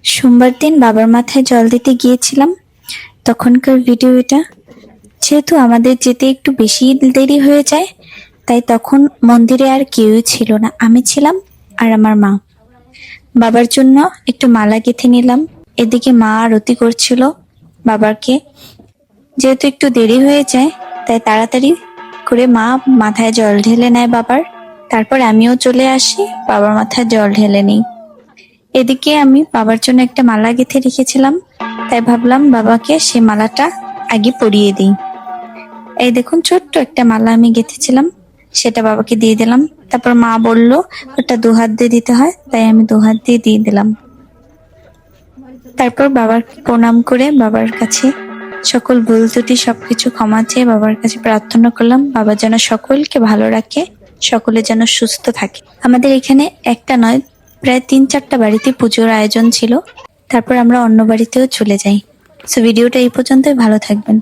সোমবার দিন বাবার মাথায় জল দিতে গিয়েছিলাম, তখনকার ভিডিও এটা। যেহেতু আমাদের যেতে একটু বেশি দেরি হয়ে যায়, তাই তখন মন্দিরে আর কেউই ছিল না, আমি ছিলাম আর আমার মা। বাবার জন্য একটু মালা গেঁথে নিলাম। এদিকে মা আরতি করছিল বাবাকে। যেহেতু একটু দেরি হয়ে যায়, তাই তাড়াতাড়ি করে মা মাথায় জল ঢেলে নেয় বাবার। তারপর আমিও চলে আসি, বাবার মাথায় জল ঢেলে নিই। এদিকে আমি বাবার জন্য একটা মালা গেঁথে রেখেছিলাম, তাই ভাবলাম বাবাকে সেই মালাটা আগে পরিয়ে দিই। এই দেখুন, ছোট্ট একটা মালা আমি গেঁথেছিলাম, সেটা বাবাকে দিয়ে দিলাম। তারপর মা বলল ওটা 2 হাত দিয়ে দিতে হয়, তাই আমি 2 হাত দিয়ে দিয়ে দিলাম। তারপর বাবার প্রণাম করে বাবার কাছে সকল ভুল ত্রুটি সবকিছু ক্ষমা চেয়ে বাবার কাছে প্রার্থনা করলাম, বাবা যেন সকলকে ভালো রাখে, সকলে যেন সুস্থ থাকে। আমাদের এখানে একটা নয়, প্রায় 3-4টা বাড়িতে পুজোর আয়োজন ছিল। তারপর আমরা অন্য বাড়িতেও চলে যাই। সো ভিডিওটা এই পর্যন্তই, ভালো থাকবেন।